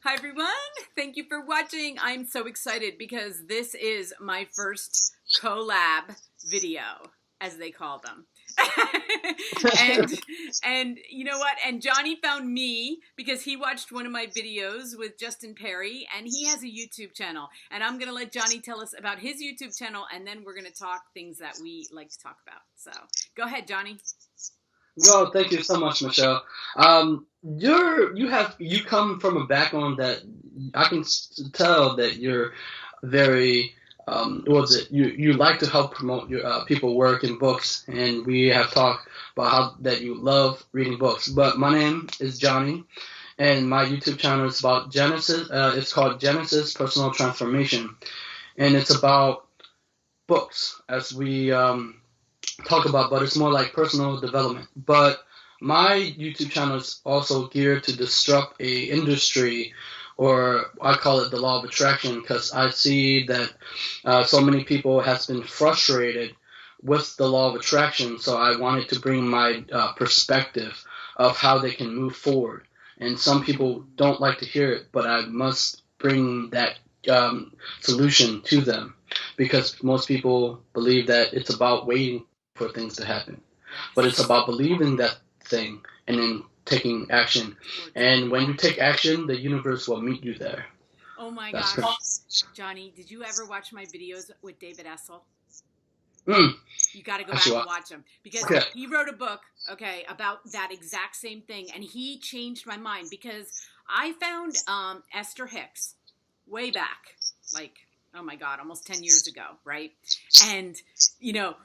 Hi everyone, thank you for watching. I'm so excited because this is my first collab video, as they call them. and and you know what? And Johnny found me because he watched one of my videos with Justin Perry, and he has a YouTube channel. And I'm gonna let Johnny tell us about his YouTube channel, and then we're gonna talk things that we like to talk about. So go ahead, Johnny. Well, thank you so much, Michelle. You come from a background that I can tell that you're very what's it? You like to help promote your people work in books, and we have talked about how that you love reading books. But my name is Johnny, and my YouTube channel is about Genesis. It's called Genesis Personal Transformation, and it's about books as we talk about, but it's more like personal development. But my YouTube channel is also geared to disrupt a industry, or I call it the law of attraction, because I see that so many people has been frustrated with the law of attraction. So I wanted to bring my perspective of how they can move forward. And some people don't like to hear it, but I must bring that solution to them because most people believe that it's about waiting for things to happen. But it's about believing that thing and then taking action. And when you take action, the universe will meet you there. Oh my gosh. Johnny, did you ever watch my videos with David Essel? You got to go back and watch them because he wrote a book, about that exact same thing, and he changed my mind because I found Esther Hicks way back, like, oh my God, almost 10 years ago, right? And, you know,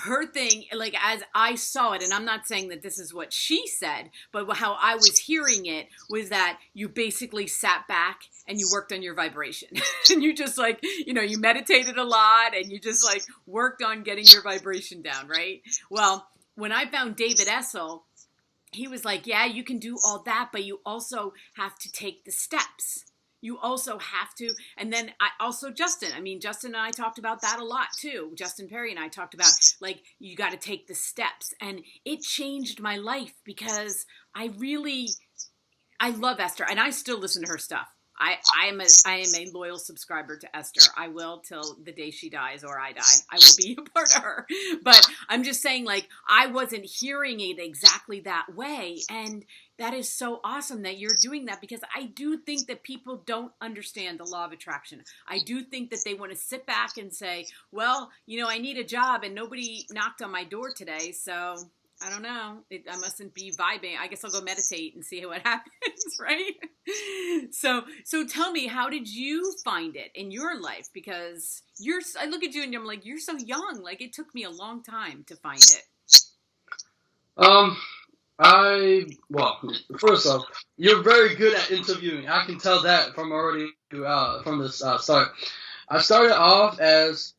her thing, like, as I saw it, and I'm not saying that this is what she said, but how I was hearing it was that you basically sat back and you worked on your vibration. And you just, like, you know, you meditated a lot and you just, like, worked on getting your vibration down, right? Well, when I found David Essel, he was like, yeah, you can do all that, but you also have to take the steps. You also have to, and then Justin and I talked about that a lot too. Justin Perry and I talked about, like, you got to take the steps, and it changed my life because I love Esther, and I still listen to her stuff. I am a loyal subscriber to Esther. I will till the day she dies or I die. I will be a part of her. But I'm just saying, like, I wasn't hearing it exactly that way. And that is so awesome that you're doing that because I do think that people don't understand the law of attraction. I do think that they want to sit back and say, well, you know, I need a job and nobody knocked on my door today, so I don't know. I mustn't be vibing. I guess I'll go meditate and see what happens, right? So tell me, how did you find it in your life? Because I look at you and I'm like, you're so young. Like, it took me a long time to find it. Well, first off, you're very good at interviewing. I can tell that from already from the start. I started off as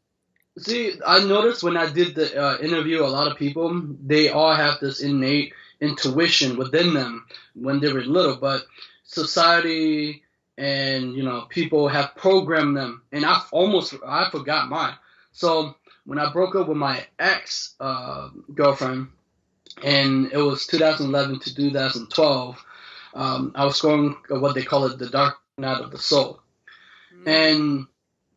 I noticed when I did the interview, a lot of people, they all have this innate intuition within them when they were little, but society and, you know, people have programmed them, and I forgot mine. So when I broke up with my ex girlfriend, and it was 2011 to 2012, I was going what they call it the dark night of the soul. And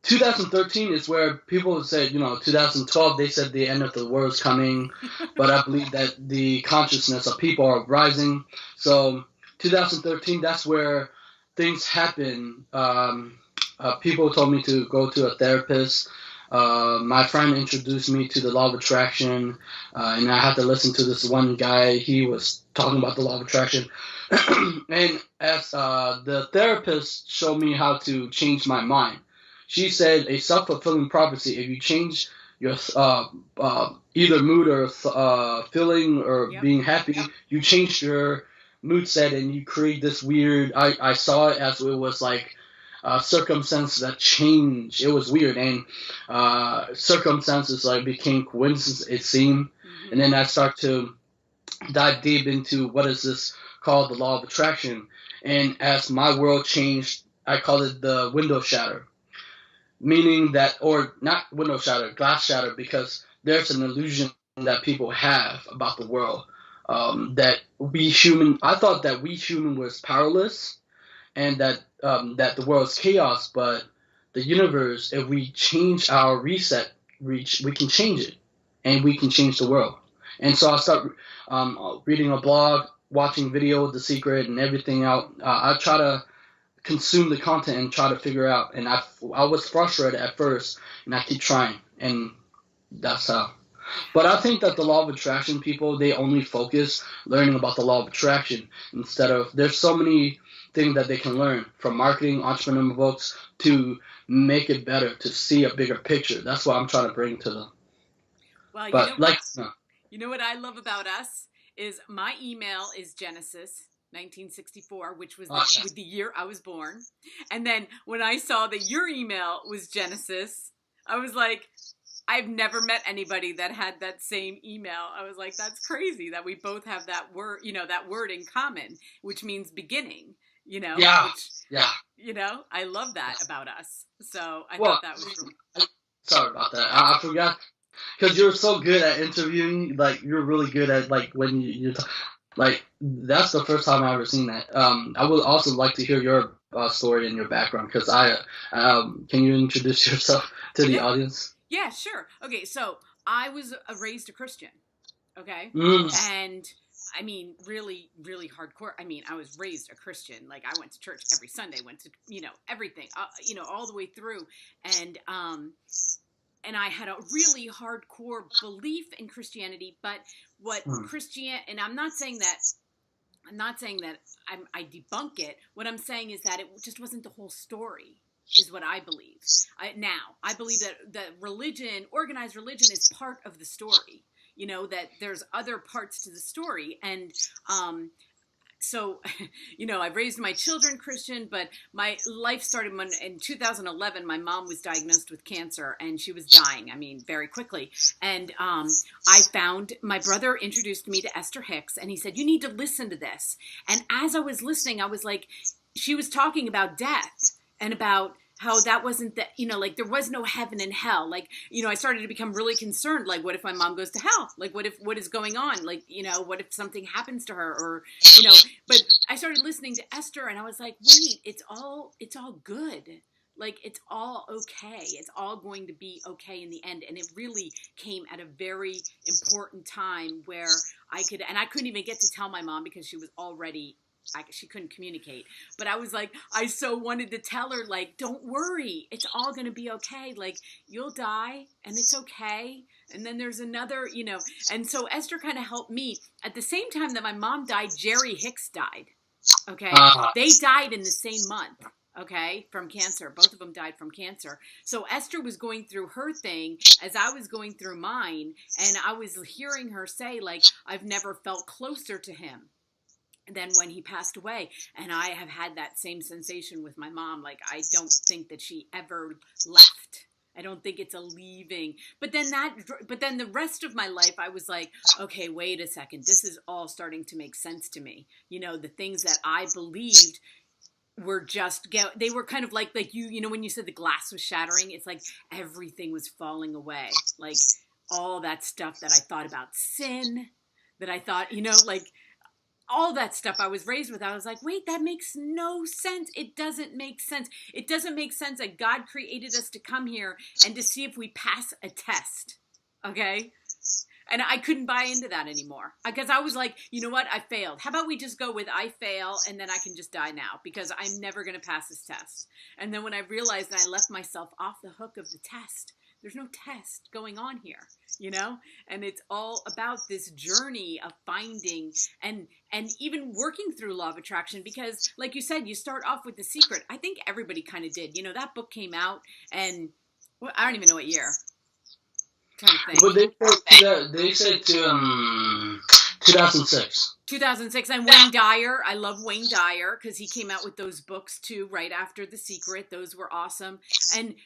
2013 is where people said, you know, 2012, they said the end of the world is coming, but I believe that the consciousness of people are rising. So 2013, that's where things happen. People told me to go to a therapist. My friend introduced me to the law of attraction, and I had to listen to this one guy. He was talking about the law of attraction. And as the therapist showed me how to change my mind, she said a self-fulfilling prophecy. If you change your either mood or feeling or being happy, you change your mood set and you create this weird. I saw it as it was like circumstances that changed. It was weird, and circumstances like became coincidence. It seemed, and then I start to dive deep into what is this called the law of attraction. And as my world changed, I call it the window shatter. Meaning that, or not window shatter, glass shatter, because there's an illusion that people have about the world. That we human, I thought that we human was powerless, and that the world is chaos, but the universe, if we change our reset reach, we can change it, and we can change the world. And so I start reading a blog, watching video of The Secret and everything out. I try to consume the content and try to figure out. And I was frustrated at first, and I keep trying, and that's how. But I think that the law of attraction people, they only focus learning about the law of attraction instead of, there's so many things that they can learn from marketing, entrepreneur books, to make it better, to see a bigger picture. That's what I'm trying to bring to them. Well, you know what I love about us is my email is Genesis 1964, which was with the year I was born. And then when I saw that your email was Genesis, I was like, I've never met anybody that had that same email. I was like, that's crazy that we both have that word, that word in common, which means beginning, Yeah. I love that about us. So I thought that was really... Sorry about that. I forgot. Because you're so good at interviewing, like, you're really good at, like, when you like, that's the first time I've ever seen that. I would also like to hear your story and your background, because can you introduce yourself to the audience? Yeah, sure. Okay, so I was raised a Christian, okay? And, I mean, really, really hardcore. I mean, I was raised a Christian. Like, I went to church every Sunday, went to, everything, all the way through. And I had a really hardcore belief in Christianity, but and I'm not saying that I debunk it. What I'm saying is that it just wasn't the whole story, is what I believe. I believe that religion, organized religion, is part of the story. That there's other parts to the story. And so, I've raised my children Christian, but my life started in 2011. My mom was diagnosed with cancer, and she was dying, very quickly. And my brother introduced me to Esther Hicks, and he said, you need to listen to this. And as I was listening, I was like, she was talking about death and about how that wasn't there was no heaven and hell. Like, I started to become really concerned. Like, what if my mom goes to hell? Like, what is going on? Like, what if something happens to her, or, but I started listening to Esther, and I was like, wait, it's all good. Like, it's all okay. It's all going to be okay in the end. And it really came at a very important time where I couldn't even get to tell my mom because she was already, she couldn't communicate. But I was like, I so wanted to tell her, like, don't worry, it's all going to be okay. Like, you'll die and it's okay. And then there's another, and so Esther kind of helped me. At the same time that my mom died, Jerry Hicks died. Okay. They died in the same month. Okay. From cancer. Both of them died from cancer. So Esther was going through her thing as I was going through mine. And I was hearing her say, like, I've never felt closer to him than when he passed away. And I have had that same sensation with my mom. Like, I don't think that she ever left. I don't think it's a leaving. But then the rest of my life, I was like, okay, wait a second. This is all starting to make sense to me. The things that I believed were they were kind of like when you said the glass was shattering, it's like everything was falling away. Like, all that stuff that I thought about sin, that I thought, like, all that stuff I was raised with, I was like, wait, that makes no sense. It doesn't make sense. It doesn't make sense that God created us to come here and to see if we pass a test. Okay? And I couldn't buy into that anymore. Because I was like, you know what? I failed. How about we just go with I fail, and then I can just die now, because I'm never going to pass this test. And then when I realized that I left myself off the hook of the test, there's no test going on here, and it's all about this journey of finding and even working through law of attraction, because like you said, you start off with The Secret. I think everybody kind of did. That book came out, and I don't even know what year. I'm trying to think. Well, they said 2006. 2006. And Wayne Dyer. I love Wayne Dyer because he came out with those books too right after The Secret. Those were awesome.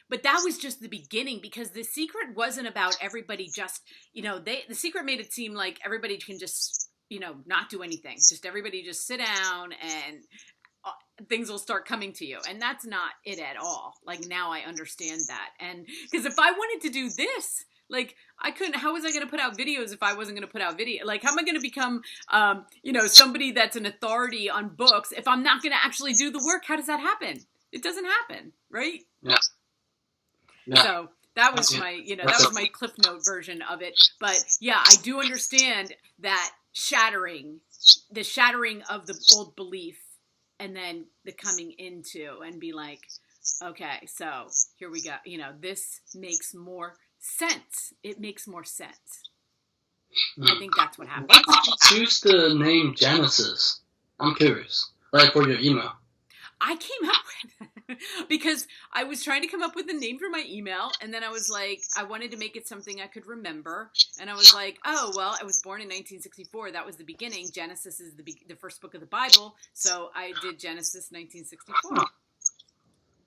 But that was just the beginning, because The Secret wasn't about everybody just, The Secret made it seem like everybody can just, not do anything. Just everybody just sit down and things will start coming to you. And that's not it at all. Like, now I understand that. And because if I wanted to do this, Like, how was I going to put out videos if I wasn't going to put out video? Like, how am I going to become, somebody that's an authority on books if I'm not going to actually do the work? How does that happen? It doesn't happen, right? Yeah. Yeah. So that was my, that was my Cliff Note version of it. But yeah, I do understand that the shattering of the old belief, and then the coming into and be like, okay, so here we go. This makes more sense. It makes more sense. I think that's what happened. Why did you choose the name Genesis? I'm curious. Like for your email. I came up with because I was trying to come up with a name for my email, and then I was like, I wanted to make it something I could remember, and I was like, oh, well, I was born in 1964. That was the beginning. Genesis is the first book of the Bible, so I did Genesis 1964.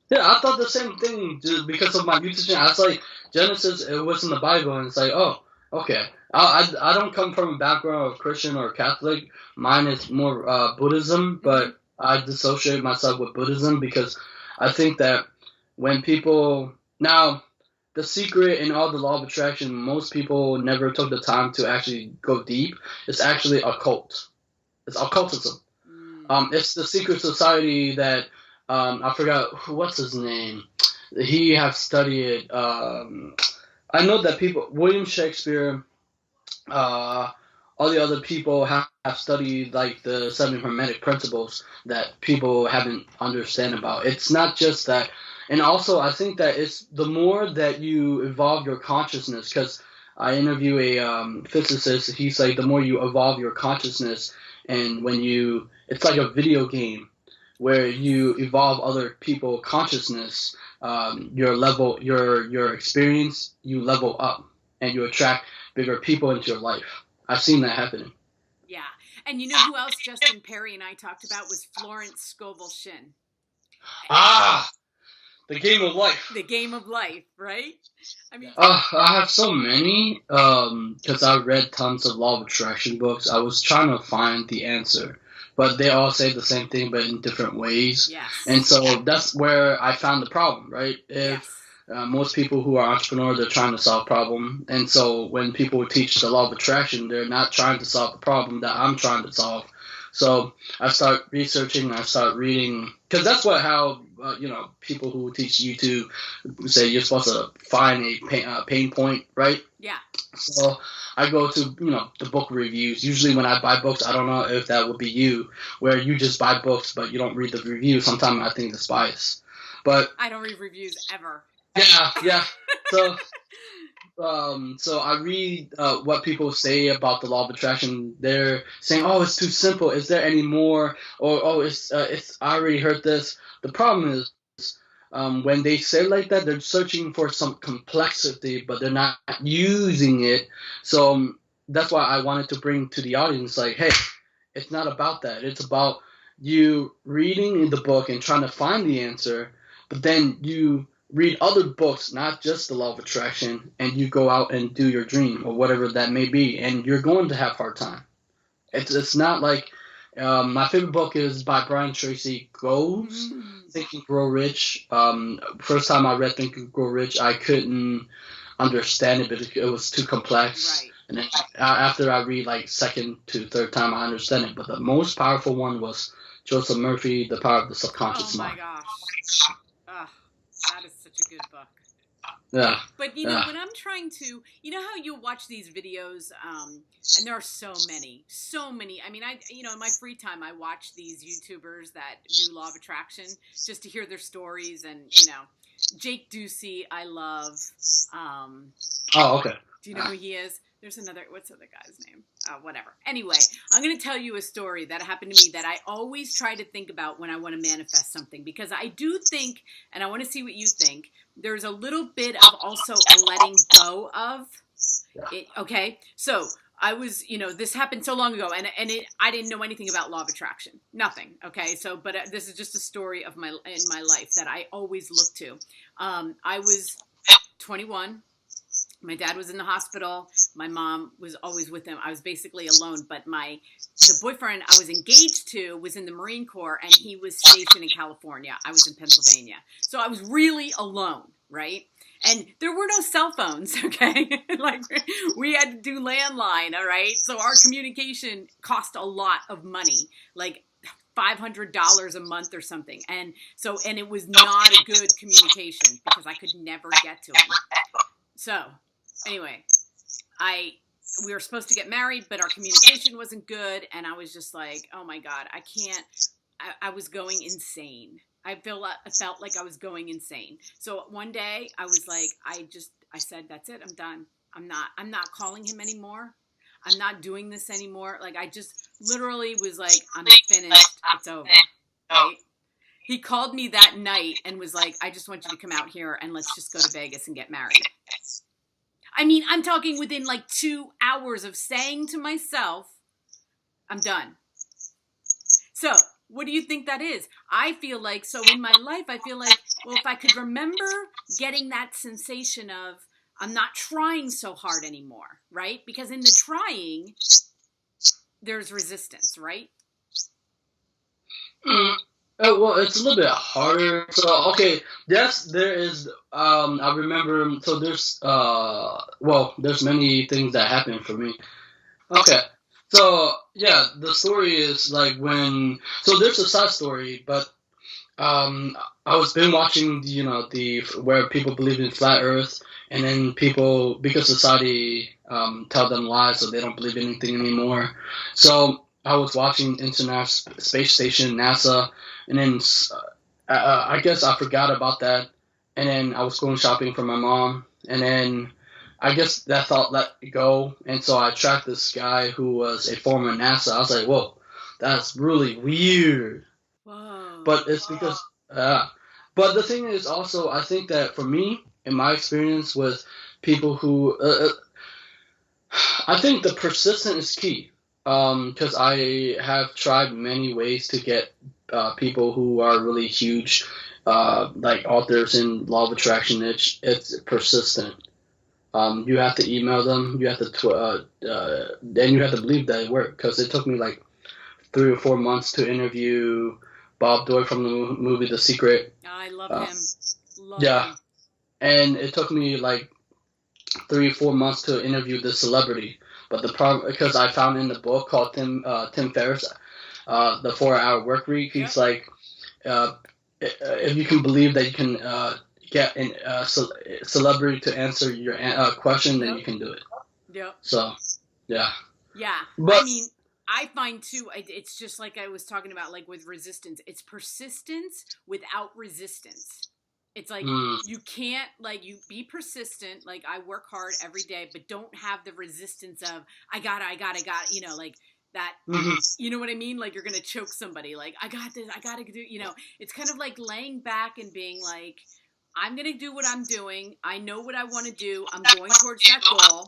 Yeah, I thought the same thing just because of my YouTube channel. I was like, Genesis, it was in the Bible, and it's like, oh, okay. I don't come from a background of Christian or Catholic. Mine is more Buddhism, but I dissociate myself with Buddhism because I think that when people... Now, The Secret and all the Law of Attraction, most people never took the time to actually go deep. It's actually a cult. It's occultism. It's the secret society that... I forgot, what's his name? He have studied... I know that William Shakespeare... all the other people have studied like the 7 Hermetic principles that people haven't understand about. It's not just that. And also I think that it's the more that you evolve your consciousness, because I interview a physicist. He's like, the more you evolve your consciousness, and it's like a video game where you evolve other people's consciousness, your experience, you level up and you attract bigger people into your life. I've seen that happening. Yeah. And you know who else Justin Perry and I talked about was Florence Scovel Shinn. The Game of Life. The Game of Life, right? I mean, I have so many, because I read tons of Law of Attraction books. I was trying to find the answer, but they all say the same thing, but in different ways. Yes. And so that's where I found the problem, right? Most people who are entrepreneurs, they're trying to solve a problem. And so when people teach the Law of Attraction, they're not trying to solve the problem that I'm trying to solve. So I start researching, I start reading, because that's how people who teach YouTube say you're supposed to find a pain point, right? Yeah. So I go to, the book reviews. Usually when I buy books, I don't know if that would be you, where you just buy books, but you don't read the reviews. Sometimes I think it's biased. But I don't read reviews ever. Yeah. So I read what people say about the Law of Attraction. They're saying, "Oh, it's too simple. Is there any more?" Or, "Oh, it's I already heard this." The problem is, when they say like that, they're searching for some complexity, but they're not using it. So that's why I wanted to bring to the audience, like, hey, it's not about that. It's about you reading in the book and trying to find the answer, but then you read other books, not just the Law of Attraction, and you go out and do your dream or whatever that may be, and you're going to have a hard time. It's not like my favorite book is by Brian Tracy Groves, Think and Grow Rich. First time I read Think and Grow Rich, I couldn't understand it, but it was too complex. Right. And then after I read like second to third time, I understand it. But the most powerful one was Joseph Murphy, The Power of the Subconscious Mind. Oh my gosh. That is such a good book. Yeah. But, when I'm trying to, how you watch these videos, and there are so many. I mean, in my free time, I watch these YouTubers that do Law of Attraction just to hear their stories. And, Jake Ducey, I love. Oh, okay. Do you know who he is? There's what's the other guy's name? Whatever. Anyway, I'm going to tell you a story that happened to me that I always try to think about when I want to manifest something, because I do think, and I want to see what you think, there's a little bit of also a letting go of it. Okay. So I was, this happened so long ago, and I didn't know anything about Law of Attraction. Nothing. Okay. So, but this is just a story in my life that I always look to. I was 21. My dad was in the hospital. My mom was always with him. I was basically alone, but the boyfriend I was engaged to was in the Marine Corps, and he was stationed in California. I was in Pennsylvania. So I was really alone, right? And there were no cell phones, okay? Like, we had to do landline, all right? So our communication cost a lot of money, like $500 a month or something. And it was not a good communication because I could never get to him. So anyway, we were supposed to get married, but our communication wasn't good. And I was just like, oh my God, I can't, I was going insane. I felt like I was going insane. So one day I was like, I said, that's it. I'm done. I'm not calling him anymore. I'm not doing this anymore. Like, I just literally was like, I'm finished. It's over. Right? He called me that night and was like, I just want you to come out here and let's just go to Vegas and get married. I mean, I'm talking within like 2 hours of saying to myself, I'm done. So what do you think that is? I feel like, so in my life, I feel like, well, if I could remember getting that sensation of, I'm not trying so hard anymore, right? Because in the trying, there's resistance, right? Well, it's a little bit harder. So, okay, yes, there is, I remember, so there's many things that happened for me. Okay. So, yeah, the story is like so there's a side story, but I was been watching, where people believe in flat Earth, and then people, because society tell them lies, so they don't believe anything anymore. So I was watching International Space Station, NASA, and then I guess I forgot about that, and then I was going shopping for my mom, and then I guess that thought let go, and so I tracked this guy who was a former NASA. I was like, whoa, that's really weird. Wow. But it's because, but the thing is also, I think that for me, in my experience with people who, I think the persistent is key, because I have tried many ways to get people who are really huge, like authors in Law of Attraction. It's persistent. You have to email them. You have to, then you have to believe that it worked. Because it took me like 3 or 4 months to interview Bob Doyle from the movie The Secret. I love him. Love him. And it took me like 3 or 4 months to interview the celebrity. But the problem, because I found in the book called Tim Ferriss, the 4-Hour Work Week, he's like, if you can believe that you can get a celebrity to answer your question, then you can do it. Yep. So, yeah. Yeah. But, I mean, I find too, it's just like I was talking about, like with resistance. It's persistence without resistance. It's like you can't, like, you be persistent. Like, I work hard every day, but don't have the resistance of I got, like that. You know what I mean? Like, you're gonna choke somebody. Like, I got this. I gotta do. It's kind of like laying back and being like, I'm going to do what I'm doing. I know what I want to do. I'm going towards that goal.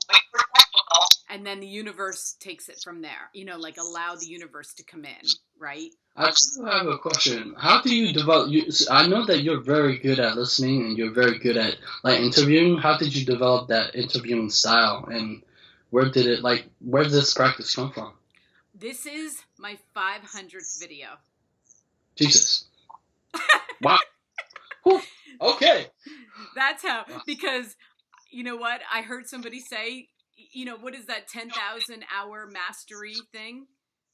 And then the universe takes it from there. Like allow the universe to come in, right? I still have a question. How do you develop... I know that you're very good at listening and you're very good at interviewing. How did you develop that interviewing style? And where did this practice come from? This is my 500th video. Jesus. Wow. Okay. That's how, because you know what? I heard somebody say, what is that 10,000 hour mastery thing?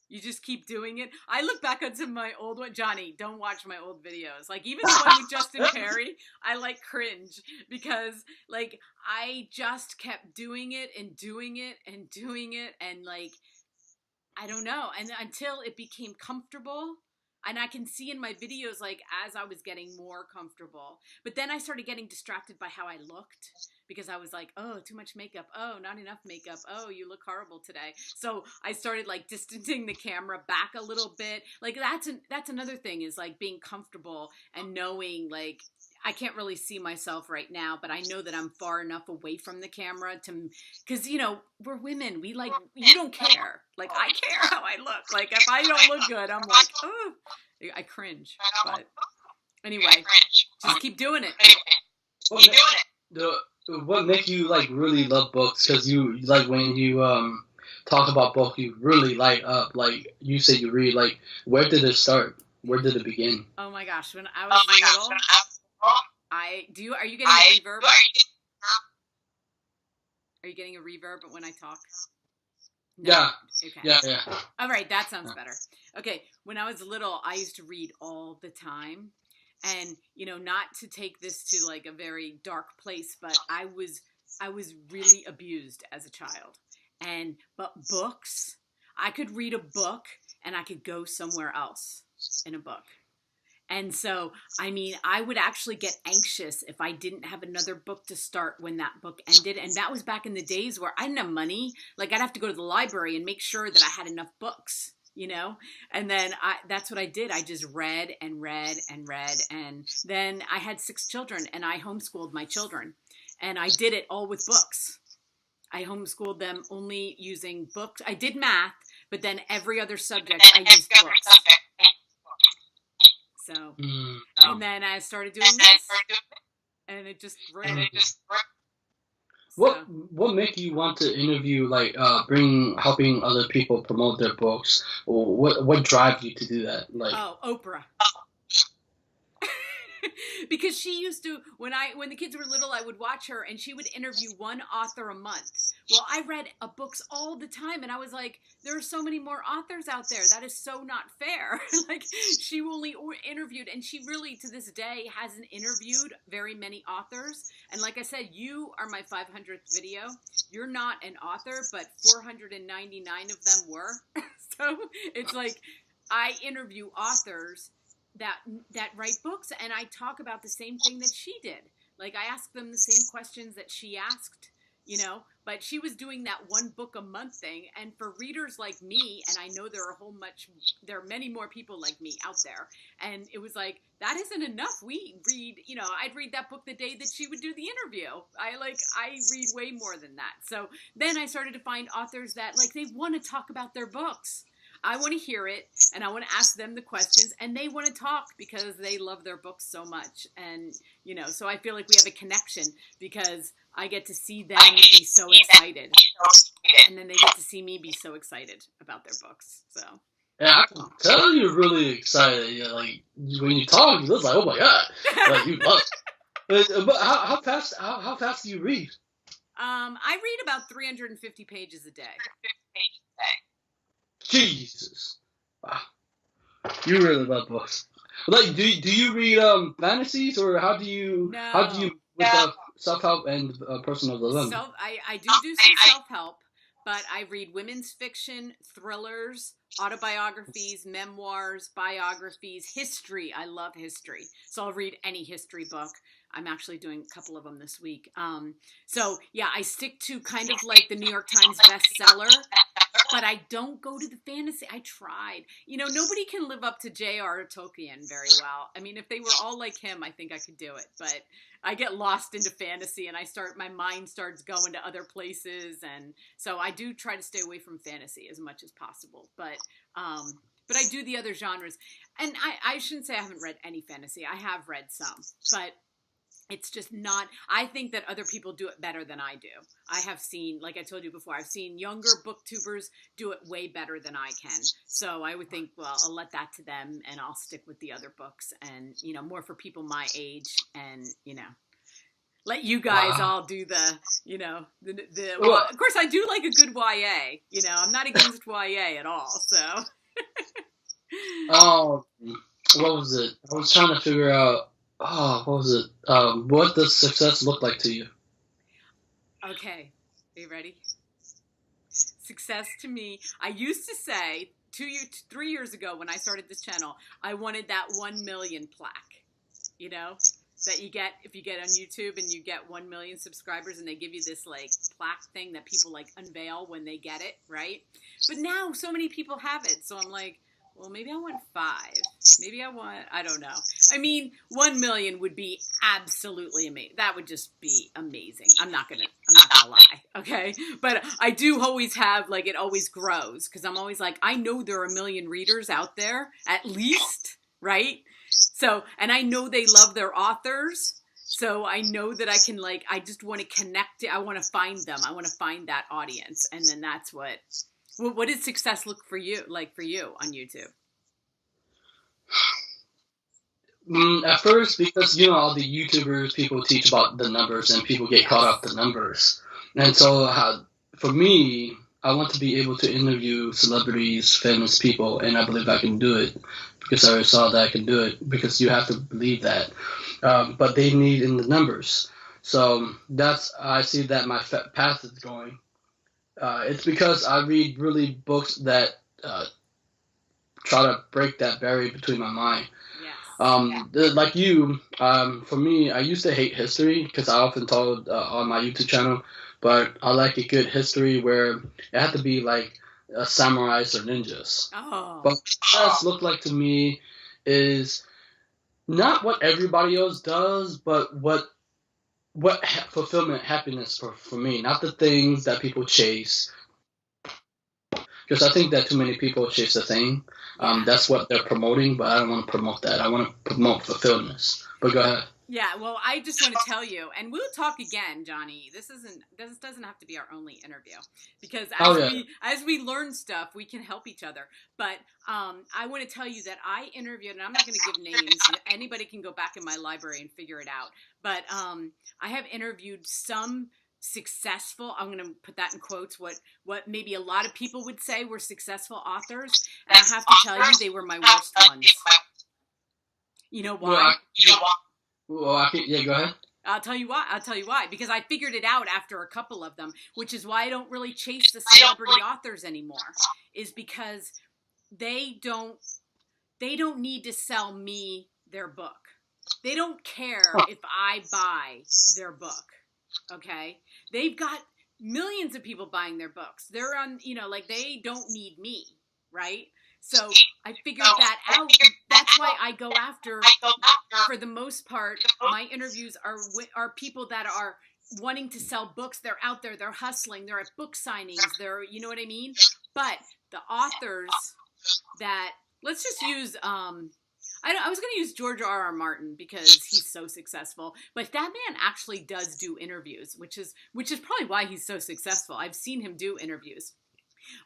You just keep doing it. I look back onto my old one. Johnny, don't watch my old videos. Like, even the one with Justin Perry, I like cringe because like I just kept doing it and doing it and doing it. And like, I don't know. And until it became comfortable. And I can see in my videos, like, as I was getting more comfortable. But then I started getting distracted by how I looked. Because I was like, oh, too much makeup. Oh, not enough makeup. Oh, you look horrible today. So I started, like, distancing the camera back a little bit. Like, that's another thing is, like, being comfortable and knowing, like, I can't really see myself right now, but I know that I'm far enough away from the camera because, we're women. We like, you don't care. Like, I care how I look. Like, if I don't look good, I'm like, oh, I cringe. But anyway, just keep doing it. What make you, like, really love books? Because you, like, when you talk about books, you really light up. Like, you said you read, like, where did it start? Where did it begin? Oh, my gosh. When I was little... Are you getting reverb? Are you getting a reverb when I talk? No. Yeah. Okay. Yeah. All right, that sounds better. Okay, when I was little, I used to read all the time. And, not to take this to like a very dark place, but I was really abused as a child. But books, I could read a book and I could go somewhere else in a book. And so, I would actually get anxious if I didn't have another book to start when that book ended. And that was back in the days where I didn't have money. Like, I'd have to go to the library and make sure that I had enough books, And then that's what I did. I just read and read and read. And then I had 6 children and I homeschooled my children. And I did it all with books. I homeschooled them only using books. I did math, but then every other subject I used books. So, and then I started doing this, and it just grew. What make you want to interview, like, helping other people promote their books? Or what drives you to do that? Like, Oprah. Because she used to, when the kids were little, I would watch her and she would interview one author a month. Well, I read books all the time and I was like, there are so many more authors out there. That is so not fair. Like, she only interviewed, and she really to this day hasn't interviewed very many authors. And like I said, you are my 500th video. You're not an author, but 499 of them were. So it's like, I interview authors that write books, and I talk about the same thing that she did. Like, I ask them the same questions that she asked, but she was doing that one book a month thing. And for readers like me, and I know there are many more people like me out there, and it was like, that isn't enough. We read, I'd read that book the day that she would do the interview. I read way more than that. So then I started to find authors that they want to talk about their books. I want to hear it, and I want to ask them the questions, and they want to talk because they love their books so much. And, so I feel like we have a connection because I get to see them be so excited, and then they get to see me be so excited about their books. So. Yeah, I can tell you're really excited. Yeah, like, when you talk, you look like, oh my God, like, you love it. But how fast do you read? I read about 350 pages a day. Jesus. Wow. You really love books. Like, do you read fantasies, or how do you with self-help and personal development? I do some self-help, but I read women's fiction, thrillers, autobiographies, memoirs, biographies, history. I love history. So I'll read any history book. I'm actually doing a couple of them this week. So yeah, I stick to kind of like the New York Times bestseller, but I don't go to the fantasy. I tried. Nobody can live up to J.R. Tolkien very well. I mean, if they were all like him, I think I could do it. But I get lost into fantasy, and my mind starts going to other places, and so I do try to stay away from fantasy as much as possible. But I do the other genres, and I shouldn't say I haven't read any fantasy. I have read some, but it's just not, I think that other people do it better than I do. I have seen, like I told you before, I've seen younger booktubers do it way better than I can. So I would think, well, I'll let that to them, and I'll stick with the other books, and, more for people my age, and, let you guys all do the of course I do like a good YA, I'm not against YA at all, so. Oh, what was it? I was trying to figure out, what was it? What does success look like to you? Okay, are you ready? Success to me, I used to say 3 years ago when I started this channel, I wanted that 1 million plaque, that you get if you get on YouTube and you get 1 million subscribers, and they give you this plaque thing that people unveil when they get it, right? But now so many people have it, so I'm like, well, maybe I want 5. Maybe I don't know. I mean, 1 million would be absolutely amazing. That would just be amazing. I'm not gonna lie, okay? But I do always have, it always grows, because I'm always I know there are 1 million readers out there, at least, right? So, and I know they love their authors, so I know that I can, I just want to connect it. I want to find them. I want to find that audience, and then that's what did success look for you on YouTube? At first, because all the YouTubers, people teach about the numbers, and people get caught up the numbers. And so for me, I want to be able to interview celebrities, famous people, and I believe I can do it because I already saw that I can do it because you have to believe that. But they need in the numbers. So I see that my path is going. It's because I read really books that try to break that barrier between my mind. Like you, for me, I used to hate history because I often told on my YouTube channel, but I like a good history where it had to be like samurais or ninjas. Oh. But what this looked like to me is not what everybody else does, but what fulfillment, happiness for me, not the things that people chase. Because I think that too many people chase the thing. That's what they're promoting, but I don't want to promote that. I want to promote fulfillment. But go ahead. Yeah, well, I just want to tell you, and we'll talk again, Johnny. This doesn't have to be our only interview because as we learn stuff, we can help each other. But I want to tell you that I interviewed, and I'm not going to give names. Anybody can go back in my library and figure it out. But I have interviewed some successful, I'm going to put that in quotes, what maybe a lot of people would say were successful authors, and I have to tell you, they were my worst ones. You know why? Well, go ahead. I'll tell you why. Because I figured it out after a couple of them, which is why I don't really chase the celebrity authors anymore. Is because they don't need to sell me their book. They don't care if I buy their book. Okay? They've got millions of people buying their books. They're on, they don't need me, right? So I figured that out. That's why I go after, for the most part, my interviews are people that are wanting to sell books. They're out there. They're hustling. They're at book signings. You know what I mean? But the authors that, let's just use, I was going to use George R.R. Martin because he's so successful. But that man actually does do interviews, which is probably why he's so successful. I've seen him do interviews.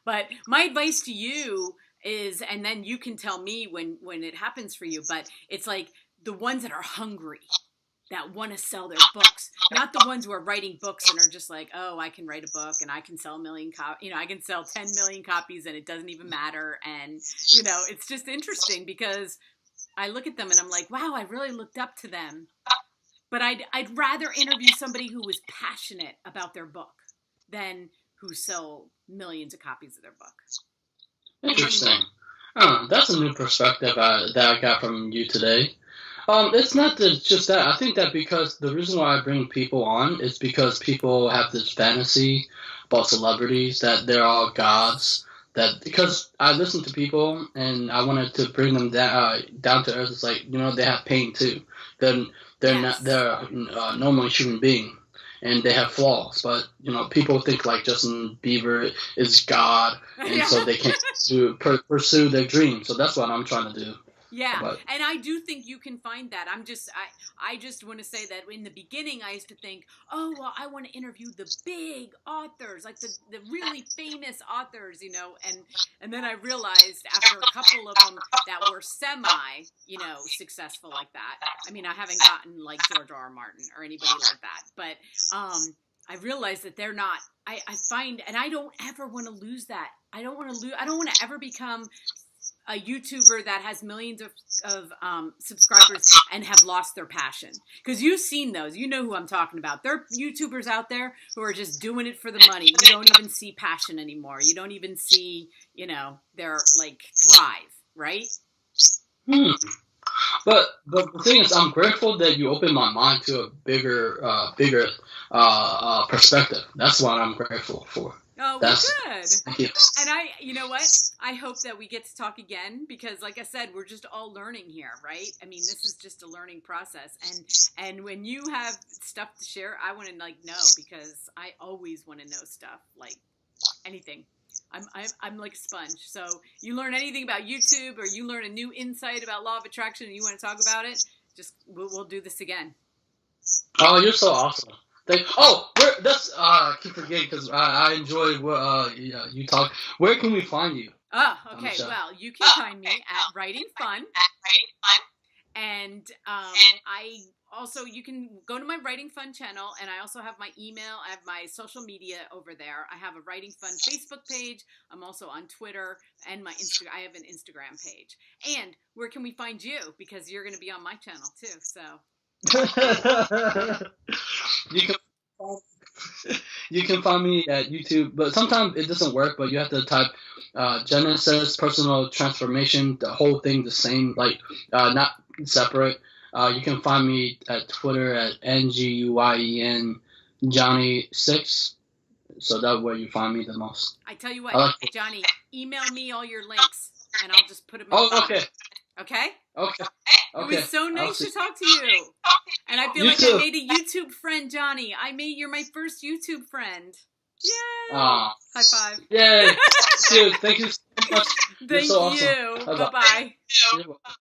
But my advice to you is, and then you can tell me when it happens for you, but it's like the ones that are hungry, that want to sell their books, not the ones who are writing books and are just like, oh, I can write a book and I can sell 1 million copies, I can sell 10 million copies and it doesn't even matter. And, it's just interesting because I look at them and I'm like, wow, I really looked up to them. But I'd rather interview somebody who was passionate about their book than who sell millions of copies of their book. Interesting. That's a new perspective that I got from you today. It's not just that. I think that because the reason why I bring people on is because people have this fantasy about celebrities that they're all gods. Because I listen to people and I wanted to bring them down to earth. It's like, they have pain too. They're normally human being. And they have flaws, but people think like Justin Bieber is God, and so they can't pursue their dreams. So that's what I'm trying to do. Yeah, and I do think you can find that. I just want to say that in the beginning, I used to think, oh, well, I want to interview the big authors, like the really famous authors, and then I realized after a couple of them that were semi, successful like that. I mean, I haven't gotten like George R.R. Martin or anybody like that, but I realized that they're not. I find, and I don't ever want to lose that. I don't want to ever become a YouTuber that has millions of subscribers and have lost their passion. Because you've seen those. You know who I'm talking about. There are YouTubers out there who are just doing it for the money. You don't even see passion anymore. You don't even see, their, drive, right? But the thing is, I'm grateful that you opened my mind to a bigger perspective. That's what I'm grateful for. Oh, well, good. Thank you. And you know what? I hope that we get to talk again because, like I said, we're just all learning here, right? I mean, this is just a learning process. And when you have stuff to share, I want to know because I always want to know stuff, like anything. I'm like a sponge. So you learn anything about YouTube or you learn a new insight about law of attraction and you want to talk about it, just we'll do this again. Oh, you're so awesome. I keep forgetting because I enjoy what you talk. Where can we find you? Oh, okay. Well, you can find me at Writing Fun. And you can go to my Writing Fun channel, and I also have my email. I have my social media over there. I have a Writing Fun Facebook page. I'm also on Twitter and my Instagram. I have an Instagram page. And where can we find you? Because you're going to be on my channel too. So you can find me at YouTube, but sometimes it doesn't work. But you have to type Genesis Personal Transformation, the whole thing the same, like not separate. You can find me at Twitter at NGUYEN Johnny6. So that's where you find me the most. I tell you what, Johnny, email me all your links, and I'll just put them in the okay. Okay? Okay. It was so nice to talk to you. And I feel I made a YouTube friend, Johnny. You're my first YouTube friend. Yay! High five. Yay! Thank you so much. Thank you. Awesome. Bye-bye.